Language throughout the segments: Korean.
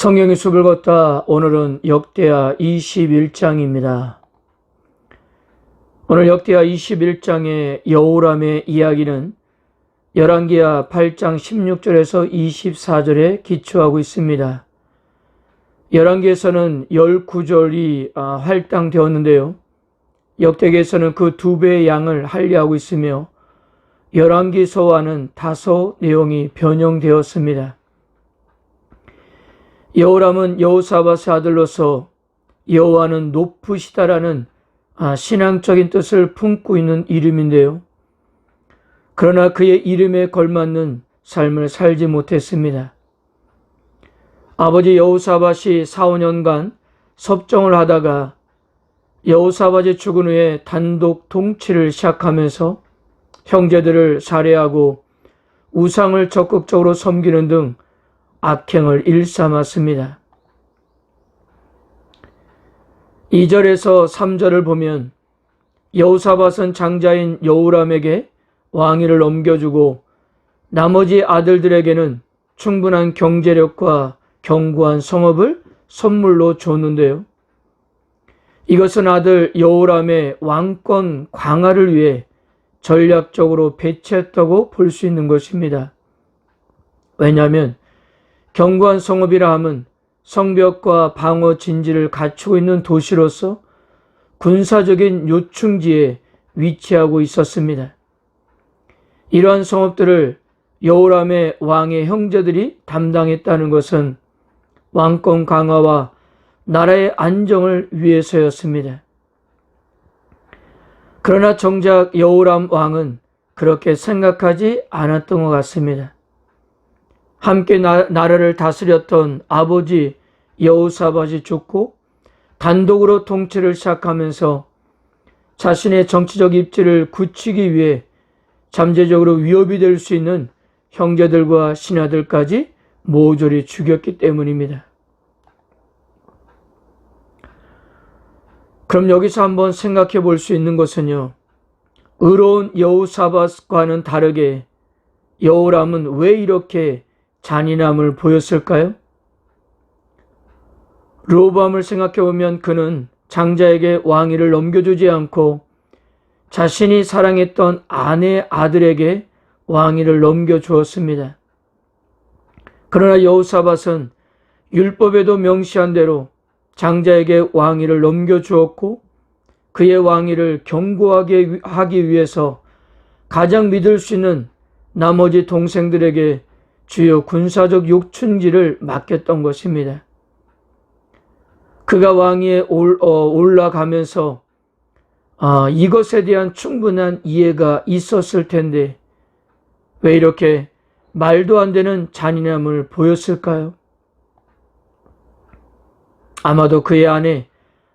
성경의 숲을 걷다. 오늘은 역대하 21장입니다. 오늘 역대하 21장의 여호람의 이야기는 열왕기하 8장 16절에서 24절에 기초하고 있습니다. 열왕기에서는 19절이 할당되었는데요. 역대기에서는 그 2배의 양을 할례하고 있으며 열왕기서와는 다소 내용이 변형되었습니다. 여호람은 여호사밧의 아들로서 여호와는 높으시다라는 신앙적인 뜻을 품고 있는 이름인데요. 그러나 그의 이름에 걸맞는 삶을 살지 못했습니다. 아버지 여호사밧이 4~5년간 섭정을 하다가 여호사밧이 죽은 후에 단독 통치를 시작하면서 형제들을 살해하고 우상을 적극적으로 섬기는 등 악행을 일삼았습니다. 2절에서 3절을 보면 여호사밧은 장자인 여호람에게 왕위를 넘겨주고 나머지 아들들에게는 충분한 경제력과 견고한 성읍을 선물로 줬는데요. 이것은 아들 여호람의 왕권 강화를 위해 전략적으로 배치했다고 볼 수 있는 것입니다. 왜냐하면 견고한 성읍이라 함은 성벽과 방어 진지를 갖추고 있는 도시로서 군사적인 요충지에 위치하고 있었습니다. 이러한 성읍들을 여호람의 왕의 형제들이 담당했다는 것은 왕권 강화와 나라의 안정을 위해서였습니다. 그러나 정작 여호람 왕은 그렇게 생각하지 않았던 것 같습니다. 함께 나라를 다스렸던 아버지 여호사밧이 죽고 단독으로 통치를 시작하면서 자신의 정치적 입지를 굳히기 위해 잠재적으로 위협이 될 수 있는 형제들과 신하들까지 모조리 죽였기 때문입니다. 그럼 여기서 한번 생각해 볼 수 있는 것은요, 의로운 여호사밧과는 다르게 여호람은 왜 이렇게 잔인함을 보였을까요? 르호보암을 생각해보면 그는 장자에게 왕위를 넘겨주지 않고 자신이 사랑했던 아내 아들에게 왕위를 넘겨주었습니다. 그러나 여호사밧은 율법에도 명시한 대로 장자에게 왕위를 넘겨주었고 그의 왕위를 견고하게 하기 위해서 가장 믿을 수 있는 나머지 동생들에게 주요 군사적 요충지를 맡겼던 것입니다. 그가 왕위에 올라가면서 이것에 대한 충분한 이해가 있었을 텐데 왜 이렇게 말도 안 되는 잔인함을 보였을까요? 아마도 그의 아내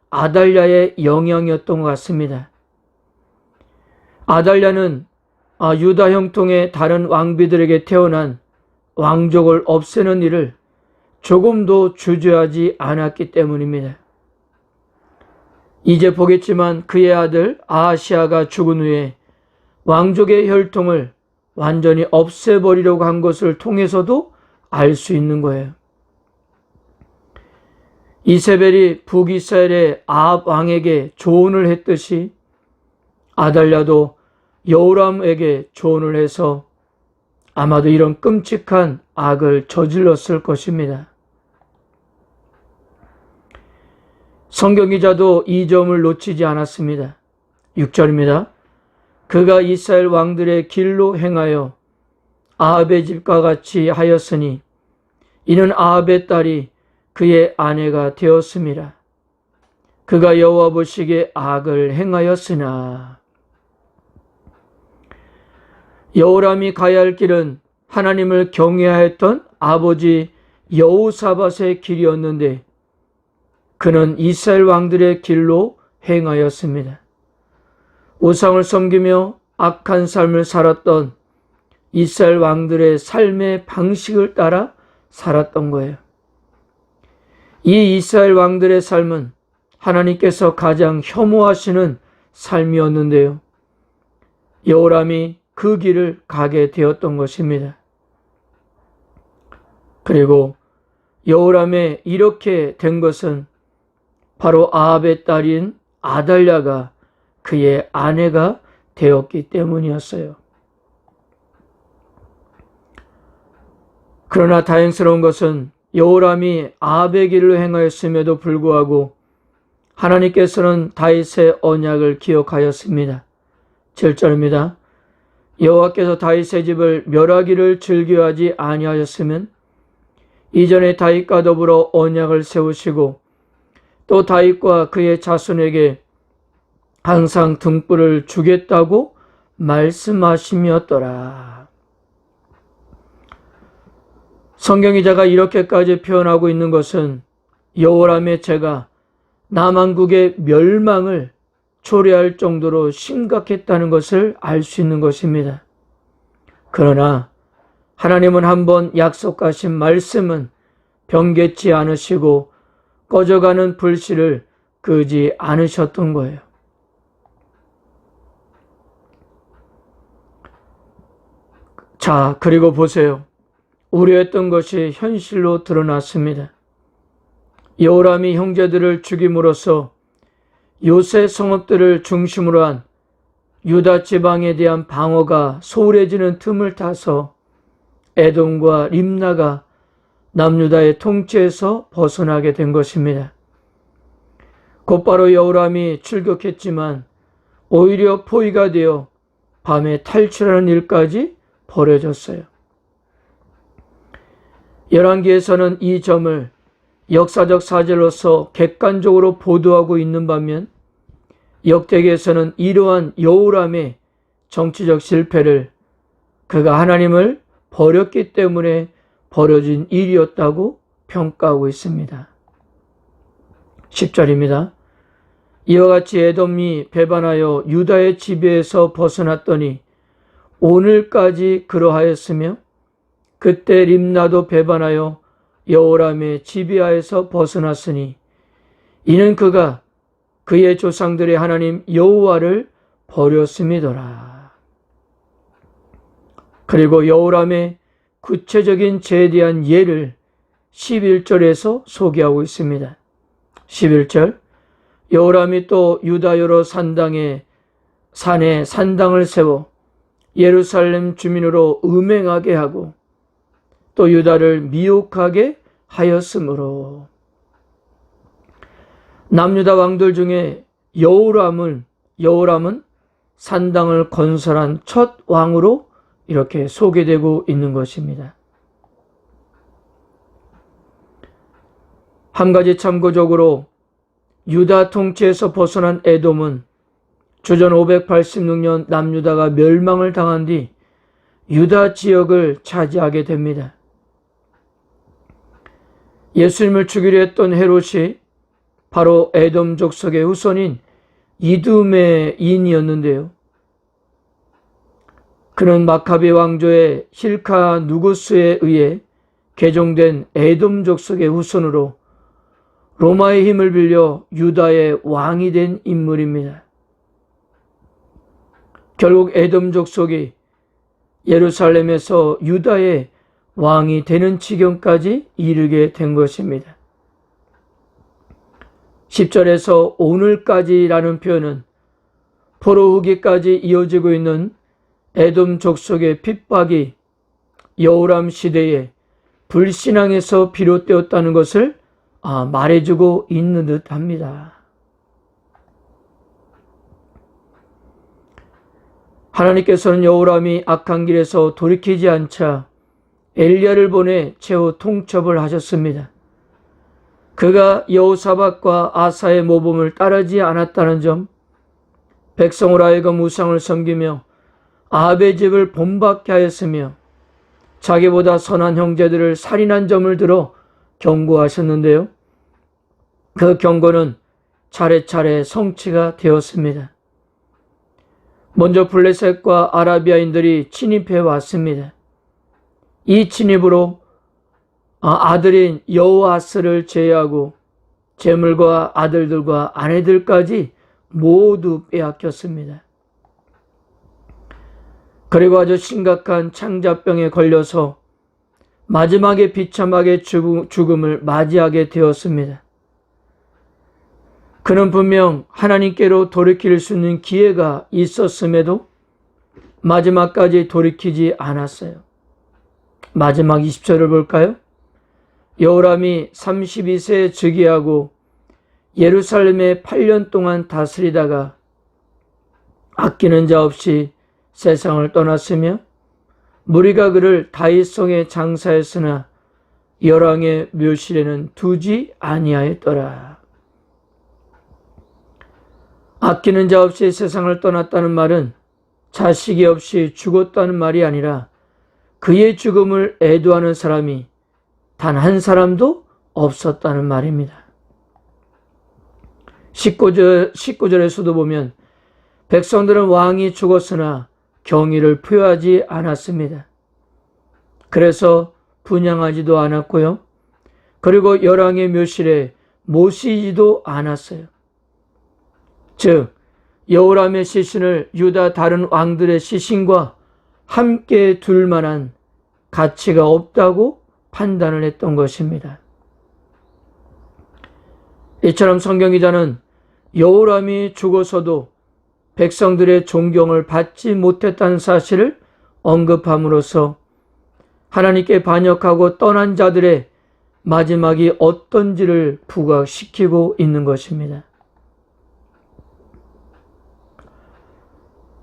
아달랴의 영향이었던 것 같습니다. 아달랴는 유다 형통의 다른 왕비들에게 태어난 왕족을 없애는 일을 조금도 주저하지 않았기 때문입니다. 이제 보겠지만 그의 아들 아하시아가 죽은 후에 왕족의 혈통을 완전히 없애버리려고 한 것을 통해서도 알 수 있는 거예요. 이세벨이 북이스라엘의 아합 왕에게 조언을 했듯이 아달랴도 여호람에게 조언을 해서 아마도 이런 끔찍한 악을 저질렀을 것입니다. 성경 기자도 이 점을 놓치지 않았습니다. 6절입니다. 그가 이스라엘 왕들의 길로 행하여 아합의 집과 같이 하였으니 이는 아합의 딸이 그의 아내가 되었습니다. 그가 여호와 보시기에 악을 행하였으나 여호람이 가야 할 길은 하나님을 경외하였던 아버지 여호사밧의 길이었는데 그는 이스라엘 왕들의 길로 행하였습니다. 우상을 섬기며 악한 삶을 살았던 이스라엘 왕들의 삶의 방식을 따라 살았던 거예요. 이 이스라엘 왕들의 삶은 하나님께서 가장 혐오하시는 삶이었는데요. 여호람이 그 길을 가게 되었던 것입니다. 그리고 여호람에 이렇게 된 것은 바로 아합의 딸인 아달랴가 그의 아내가 되었기 때문이었어요. 그러나 다행스러운 것은 여호람이 아합의 길로 행하였음에도 불구하고 하나님께서는 다윗의 언약을 기억하였습니다. 7절입니다. 여호와께서 다윗의 집을 멸하기를 즐겨하지 아니하였으면 이전에 다윗과 더불어 언약을 세우시고 또 다윗과 그의 자손에게 항상 등불을 주겠다고 말씀하심이었더라. 성경기자가 이렇게까지 표현하고 있는 것은 여호람의 죄가 남한국의 멸망을 초래할 정도로 심각했다는 것을 알 수 있는 것입니다. 그러나 하나님은 한번 약속하신 말씀은 변개치 않으시고 꺼져가는 불씨를 끄지 않으셨던 거예요. 자, 그리고 보세요. 우려했던 것이 현실로 드러났습니다. 여호람이 형제들을 죽임으로써 요새 성읍들을 중심으로 한 유다 지방에 대한 방어가 소홀해지는 틈을 타서 에돔과 림나가 남유다의 통치에서 벗어나게 된 것입니다. 곧바로 여호람이 출격했지만 오히려 포위가 되어 밤에 탈출하는 일까지 벌어졌어요. 열왕기에서는 이 점을 역사적 사실로서 객관적으로 보도하고 있는 반면 역대기에서는 이러한 여호람의 정치적 실패를 그가 하나님을 버렸기 때문에 벌어진 일이었다고 평가하고 있습니다. 10절입니다. 이와 같이 에돔이 배반하여 유다의 지배에서 벗어났더니 오늘까지 그러하였으며 그때 림나도 배반하여 여호람의 지배하에서 벗어났으니 이는 그가 그의 조상들의 하나님 여호와를 버렸음이더라. 그리고 여호람의 구체적인 죄에 대한 예를 11절에서 소개하고 있습니다. 11절 여호람이 또 유다 여러 산에 산당을 세워 예루살렘 주민으로 음행하게 하고 또 유다를 미혹하게 하였으므로 남유다 왕들 중에 여호람은 산당을 건설한 첫 왕으로 이렇게 소개되고 있는 것입니다. 한 가지 참고적으로 유다 통치에서 벗어난 에돔은 주전 586년 남유다가 멸망을 당한 뒤 유다 지역을 차지하게 됩니다. 예수님을 죽이려 했던 헤롯이 바로 에돔 족속의 후손인 이두메의 인이었는데요. 그는 마카비 왕조의 힐카 누구스에 의해 개종된 에돔 족속의 후손으로 로마의 힘을 빌려 유다의 왕이 된 인물입니다. 결국 에돔 족속이 예루살렘에서 유다의 왕이 되는 지경까지 이르게 된 것입니다. 10절에서 오늘까지라는 표현은 포로 후기까지 이어지고 있는 에돔 족속의 핍박이 여호람 시대에 불신앙에서 비롯되었다는 것을 말해주고 있는 듯 합니다. 하나님께서는 여호람이 악한 길에서 돌이키지 않자 엘리야를 보내 최후 통첩을 하셨습니다. 그가 여호사밧과 아사의 모범을 따르지 않았다는 점, 백성으로 하여금 우상을 섬기며 아합의 집을 본받게 하였으며 자기보다 선한 형제들을 살인한 점을 들어 경고하셨는데요. 그 경고는 차례차례 성취가 되었습니다. 먼저 블레셋과 아라비아인들이 침입해 왔습니다. 이 침입으로 아들인 여호아스를 제외하고 재물과 아들들과 아내들까지 모두 빼앗겼습니다. 그리고 아주 심각한 창자병에 걸려서 마지막에 비참하게 죽음을 맞이하게 되었습니다. 그는 분명 하나님께로 돌이킬 수 있는 기회가 있었음에도 마지막까지 돌이키지 않았어요. 마지막 20절을 볼까요? 여호람이 32세에 즉위하고 예루살렘에 8년 동안 다스리다가 아끼는 자 없이 세상을 떠났으며 무리가 그를 다윗성에 장사했으나 열왕의 묘실에는 두지 아니하였더라. 아끼는 자 없이 세상을 떠났다는 말은 자식이 없이 죽었다는 말이 아니라 그의 죽음을 애도하는 사람이 단 한 사람도 없었다는 말입니다. 19절에서도 보면 백성들은 왕이 죽었으나 경의를 표하지 않았습니다. 그래서 분향하지도 않았고요. 그리고 열왕의 묘실에 모시지도 않았어요. 즉 여호람의 시신을 유다 다른 왕들의 시신과 함께 둘 만한 가치가 없다고 판단을 했던 것입니다. 이처럼 성경기자는 여호람이 죽어서도 백성들의 존경을 받지 못했다는 사실을 언급함으로써 하나님께 반역하고 떠난 자들의 마지막이 어떤지를 부각시키고 있는 것입니다.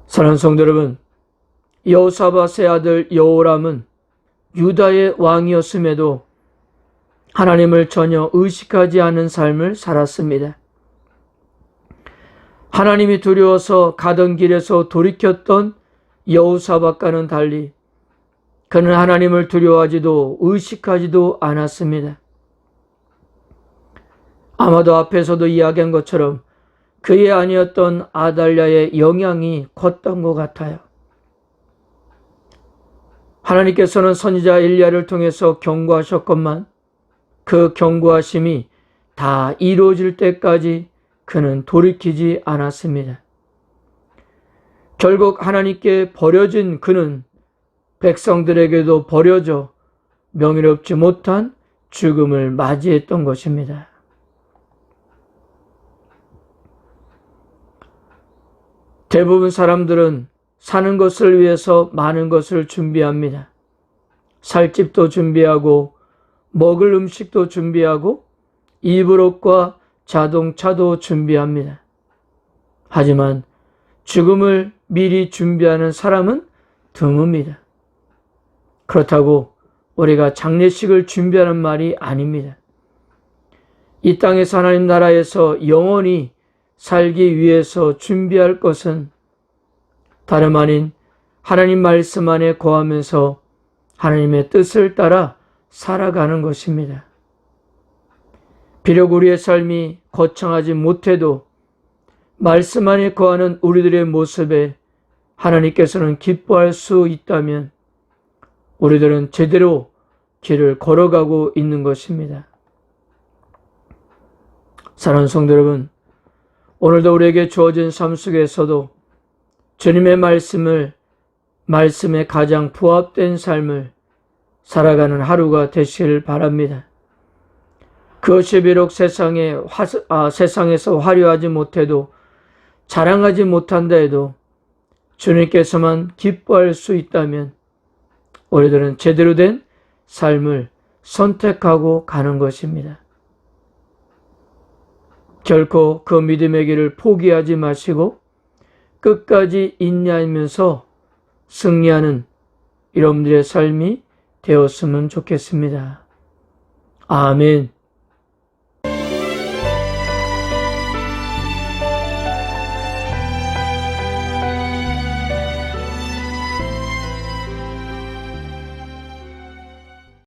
사랑하는 성도 여러분, 여호사밧의 아들 여호람은 유다의 왕이었음에도 하나님을 전혀 의식하지 않은 삶을 살았습니다. 하나님이 두려워서 가던 길에서 돌이켰던 여호사밧과는 달리 그는 하나님을 두려워하지도 의식하지도 않았습니다. 아마도 앞에서도 이야기한 것처럼 그의 아니었던 아달랴의 영향이 컸던 것 같아요. 하나님께서는 선지자 엘리야를 통해서 경고하셨건만 그 경고하심이 다 이루어질 때까지 그는 돌이키지 않았습니다. 결국 하나님께 버려진 그는 백성들에게도 버려져 명예롭지 못한 죽음을 맞이했던 것입니다. 대부분 사람들은 사는 것을 위해서 많은 것을 준비합니다. 살 집도 준비하고 먹을 음식도 준비하고 입을 옷과 자동차도 준비합니다. 하지만 죽음을 미리 준비하는 사람은 드뭅니다. 그렇다고 우리가 장례식을 준비하는 말이 아닙니다. 이 땅에서 하나님 나라에서 영원히 살기 위해서 준비할 것은 다름 아닌 하나님 말씀 안에 거하면서 하나님의 뜻을 따라 살아가는 것입니다. 비록 우리의 삶이 거창하지 못해도 말씀 안에 거하는 우리들의 모습에 하나님께서는 기뻐할 수 있다면 우리들은 제대로 길을 걸어가고 있는 것입니다. 사랑하는 성도 여러분, 오늘도 우리에게 주어진 삶 속에서도 주님의 말씀에 가장 부합된 삶을 살아가는 하루가 되시길 바랍니다. 그것이 비록 세상에서 화려하지 못해도 자랑하지 못한다 해도 주님께서만 기뻐할 수 있다면 우리들은 제대로 된 삶을 선택하고 가는 것입니다. 결코 그 믿음의 길을 포기하지 마시고 끝까지 인내하면서 승리하는 여러분들의 삶이 되었으면 좋겠습니다. 아멘.